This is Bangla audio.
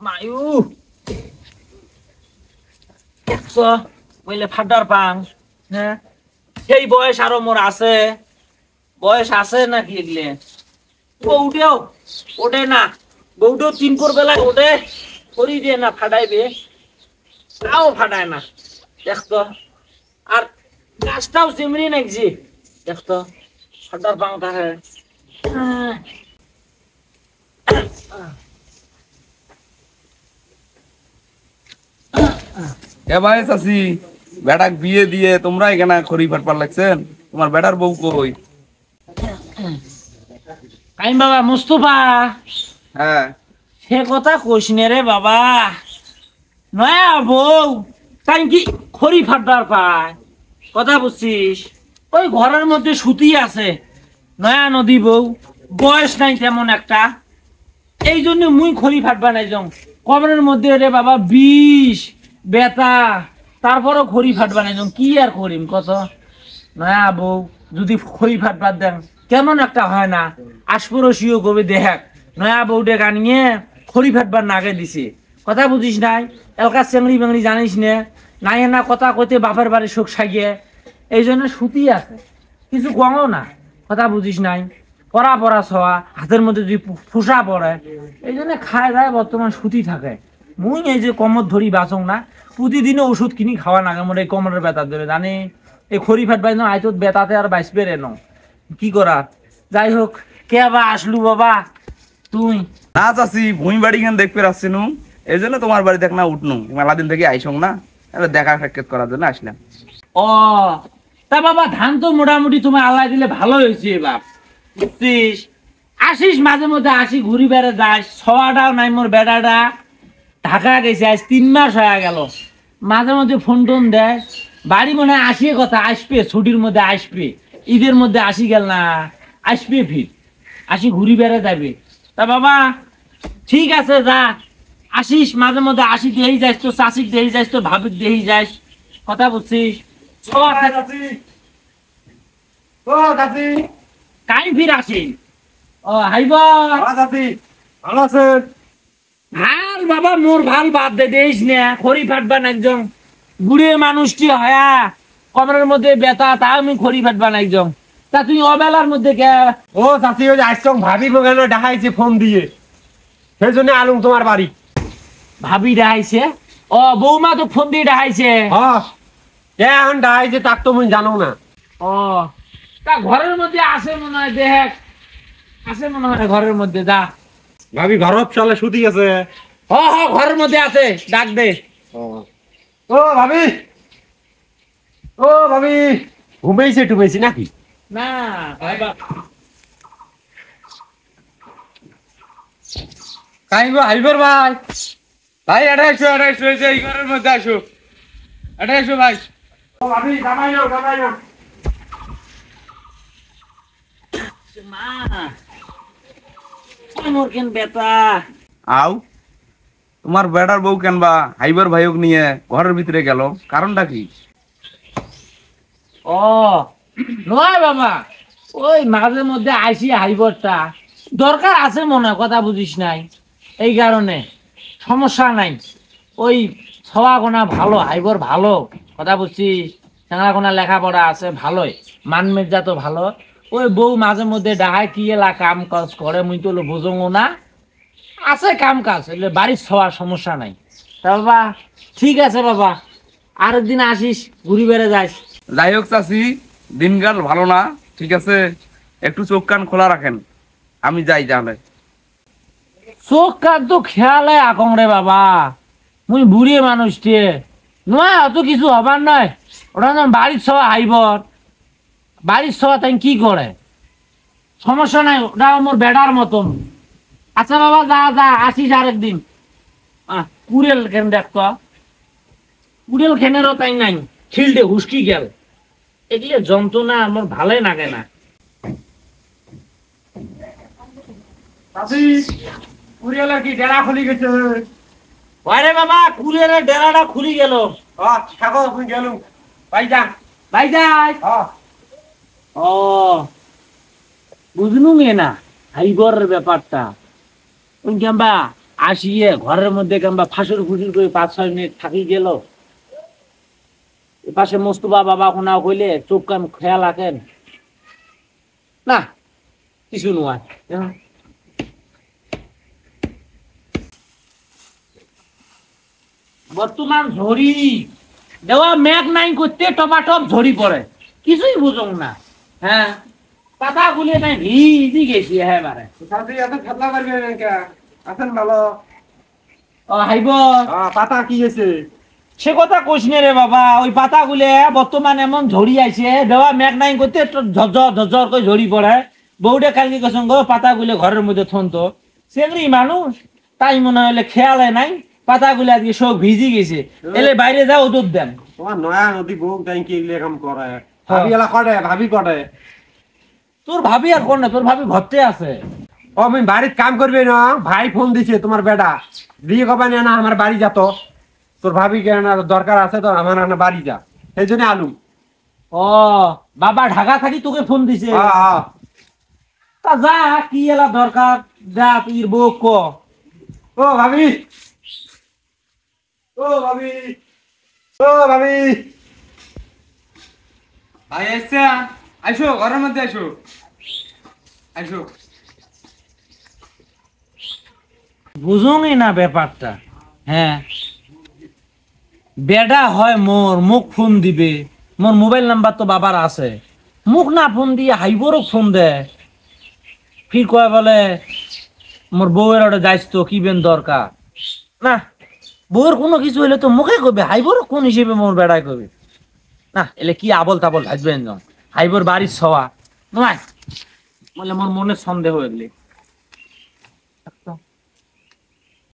মায়ু দেখছো বলে ফাটার পাং। হ্যাঁ সেই বয়স আরো মোর আছে, বয়স আছে নাকি এগুলো? বউটাও ওঠে না, বউটাও 3 বেলায় ওঠে, শরীর দিয়ে না ফাটাইবে, তাও ফাটায় না দেখতো। আর গাছটাও চিমড়ি নাকছি দেখতো, ফাটার পাং থাকে। এ ভাই চাচি, বেটাক বিয়ে দিয়ে তোমরা এখানে খড়ি ফাটবার লাগছেন? তোমার বেটার বউ কই? কাইম বাবা মুস্তফা, হ্যাঁ সে কথা কইস নে রে বাবা। নয়া বউ তাই কি খড়ি ফাটবার পায়, কথা বুঝছিস? ওই ঘরের মধ্যে সুতি আছে, নয়া নদী বউ, বয়স নাই তেমন একটা, এই জন্য মুই খড়ি ফাটবা নাই যাও। কবরের মধ্যে রে বাবা বিষ বেতা, তারপরও খড়ি ফাটবা নাই যাও। কি আর করিম কত? নয়া বউ যদি খড়ি ফাটবার দেন কেমন একটা হয় না, আশপরশিও কবি দেখাক নয়া বউটে গানিয়ে খড়ি ফাটবার নাগে দিছে, কথা বুঝিস নাই? এলাকার চেংড়ি বেংড়ি জানিস নে নাই না, কথা কইতে বাপের বাড়ি শোক সাইয়ে, এই জন্য সুতি আছে, কিছু কমও না, কথা বুঝিস নাই? পরা পরা ছোয়া হাতের মধ্যে যদি ফুসা পড়ে, এই জন্য খায় দায় বর্তমান সুতি থাকে। মুই এই যে কমর ধরি বাঁচং না, প্রতিদিনও ওষুধ কিনি খাওয়া নাগে মোর এই কোমরের ব্যথার ধরে, জানি এই খড়ি ফাটবাই না আইতত বেতাতে আর বাইসবে রে ন, কি করা? যাই হোক, কে বা আসলু বাবা তুই? না চাচি, ভূমি বাড়ি কেন দেখতে আসছিনু, এই জন্য তোমার বাড়ি দেখ না উঠনু, মেলা দিন থেকে আইসং না, দেখা সাক্ষাৎ করার জন্য আসলাম। ও তা বাবা, ধান তো মোটামুটি তুমি আল্লাহ দিলে ভালো হয়েছে বাপ, বুঝছিস? আসিস মাঝে মধ্যে, আসি ঘুরি বেড়ে যাস, ছওয়াটাও নাই মোর বেড়াটা ঢাকা গেছে, আজ 3 মাস হয়ে গেল। মাঝে মধ্যে ফোন টোন দেয়, বাড়ি মনে হয় আসিয়ে কথা আসবে, ছুটির মধ্যে আসবে, ঈদের মধ্যে আসি গেল না, আসবে ফির, আসি ঘুরি বেড়ে যাবে। তা বাবা ঠিক আছে যা, আসিস মাঝে মধ্যে, আসি দেই যাস, তো চাষিক দেই যাস, তো ভাবিক দেই যাস, কথা বুঝছিস? কাই ফির আসি। ও হাইবার ভালো আছেন? আর বাবা মোর ভাল বাদ দে দেইস না, খড়ি ফাটবা না একজন বুড়ে মানুষটি হয়া কবরের মধ্যে বেতা, তা আমি খড়ি ফাটবা না একজন। তা তুই অবেলার মধ্যে কে? ও চাচি, ওই যে আসছং ভাবি মোগানো দেখাইছে ফোন দিয়ে, সেই জন্য আলুম তোমার বাড়ি। ভাবি ডাহাইছে? ও বৌমা তো ফোন দিয়ে ডাহাইছে। হ্যাঁ এখন দেখাইছে, তাক তো মুই জানো না। ও তা ঘরের মধ্যে আছে মনে হয়, দেখ আছে মনে হয় ঘরের মধ্যে, যা। ভাবি ঘরত চলে শুতি আছে। হ হ ঘরের মধ্যে আছে, ডাক দে। ও ভাবি, ও ভাবি, ঘুমাইছে টুমাইছি নাকি? না ভাইবা কাইব আইবার ভাই, ভাই এটা এসো, এই ঘরের মধ্যে আসো, এটা এসো ভাই। ও ভাবি জামাইও মা মোর কেন বেতা। আও, তোমার বেটার বউ কেন বা হাইবার ভাইক নিয়ে ঘরের ভিতরে গেল, কারণটা কি? ও নয় বাবা, ওই মাঝে মধ্যে আইসি হাইবরটা দরকার আছে মনে হয়, কথা বুঝিস নাই? এই কারণে সমস্যা নাই, ওই ছওয়া গোনা ভালো, হাইবর ভালো, কথা বুঝছিস? চাংলা গোনা লেখাপড়া আছে ভালোই, মান মেজা তো ভালো। ওই বউ মাঝে মধ্যে ডাহায় কি এলা কাম কাজ করে, মুই তো বুঝবো না, আছে কাম কাজ, এলে বাড়ির ছওয়ার সমস্যা নাই। তা বাবা ঠিক আছে বাবা, আরেকদিন আসিস, ঘুরি বেড়ে যাস। যাই হোক চাচি, দিনকাল ভালো না, ঠিক আছে, একটু চোখ কান খোলা রাখেন, আমি যাই তাহলে। চোখ কার তো খেয়ালে আকং রে বাবা, মুই বুড়িয়ে মানুষটি নয়, অত কিছু হবার নয়, ওটা না বাড়ির সবাই হাইবর, বাড়ির সবাই তাই কি করে, সমস্যা নাই, ওটা আমার বেড়ার মতন। আচ্ছা বাবা যা যা, আসিস আরেকদিন। কুড়েল কেন দেখতো, কুড়েল খেনেরও তাই নাই, খিলটে হুসকি গেল, এগুলো যন্ত্রণা আমার ভালোই লাগে না। চাচি কুড়িয়ালা কি ডেরা খুলি গেছে? আরে বাবা কুড়েলের ডেরাটা খুলি গেল। থাকো তুই গেলু, ভাই যা, ভাই যাই। ও বুঝলু না হাইবরের ব্যাপারটা, ওই কেমবা আসিয়ে ঘরের মধ্যে কিংবা ফাঁসুর ফুসুর করে 5-6 মিনিট থাকি গেল, এপাশে মোস্তফা বাবা কোনা কইলে চোখ কান খেয়াল রাখেন না, কিছু নয়। বর্তমান ঝড়ি দেওয়া মেঘ নাই করতে টপাটপ ঝড়ি পড়ে, কিছুই বুঝং না। হ্যাঁ, পাতা গুলে নাই ভিজি গেছি এবারে। সাথে এত খেলা করবে না আছেন ভালো? ও হাইব, পাতা কি হয়েছে? সে কথা কইস নে রে বাবা। ওই পাতা গুলে বর্তমান এমন ঝড়ি আইছে, দেওয়া মেঘ নাই করতে ঝরঝর ঝরঝর করে ঝড়ি পড়ে। বউটা কালকে কসম গো পাতা গুলে ঘরের মধ্যে থনতো, সেগুলি মানুষ তাই মনে হলে খেয়ালে নাই, পাতা গুলা দিয়ে সব ভিজি গেছে। এলে বাইরে যাও ওদের দেন। তোমার নয়া নদী বউ তাই কি এগুলো কাম করে? ভাবি এলা করে, ভাবি করে। তোর ভাবি আর কোন না, তোর ভাবি ঘরতে আছে। ও আমি বাড়ির কাম করবে না, ভাই ফোন দিছে তোমার বেটা দিয়ে কবা না আমার বাড়ি যা, তো তোর ভাবি কেন দরকার আছে তো আমার না বাড়ি যা, সেই জন্য আলু। ও বাবা ঢাকা থাকি তোকে ফোন দিছে? হ্যাঁ। তা যা, কি এলা দরকার, যা তুই বউ ক। ও ভাবি, ও ভাবি, ও ভাবি। ভাই এসছে, আইসো ঘরের মধ্যে আইসো, আইসো। বুঝুনি না ব্যাপারটা। হ্যাঁ, বেডা হয় মোর, মুখ ফোন দিবে, মোর মোবাইল নাম্বার তো বাবার আছে, মুখ না ফোন দিয়ে হাইবরও ফোন দে, ফির কয় বলে মোর বউয়ের ওটা যাইস তো কি বেন দরকার না। বউয়ের কোনো কিছু হইলে তো মুখে কবে, হাইবরও কোন হিসেবে মোর বেড়ায় কবে না। এলে কি আবল তাবল ভাজবেন জন, হাইবর বাড়ির সওয়া নয় বলে মোর মনে সন্দেহ এগুলি।